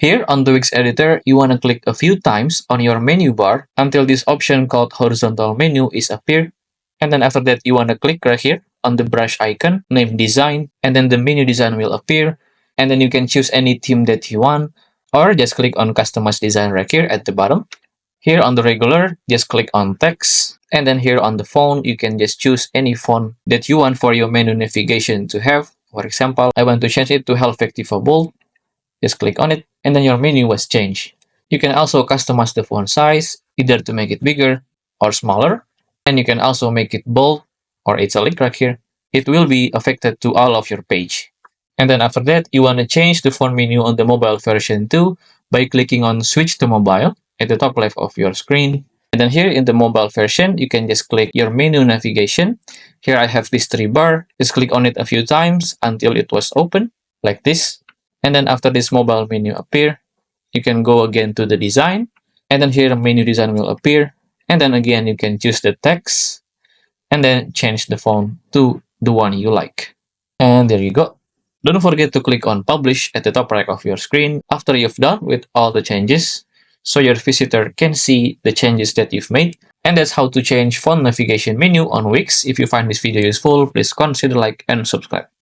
Here on the WIX editor, you want to click a few times on your menu bar until this option called horizontal menu is appeared. And then after that, you want to click right here on the brush icon, name design, and then the menu design will appear. And then you can choose any theme that you want, or just click on customize design right here at the bottom. Here on the regular, just click on text. And then here on the font, you can just choose any font that you want for your menu navigation to have. For example, I want to change it to Helvetica Bold. Just click on it, and then your menu was changed. You can also customize the font size, either to make it bigger or smaller. And you can also make it bold or italic right here. It will be affected to all of your page. And then after that, you want to change the font menu on the mobile version too by clicking on switch to mobile at the top left of your screen. And then here in the mobile version, you can just click your menu navigation. Here I have this 3 bar. Just click on it a few times until it was open, like this. And then after this mobile menu appear, you can go again to the design. And then here menu design will appear. And then again, you can choose the text. And then change the font to the one you like. And there you go. Don't forget to click on publish at the top right of your screen after you've done with all the changes, so your visitor can see the changes that you've made. And that's how to change font navigation menu on WIX. If you find this video useful, please consider like and subscribe.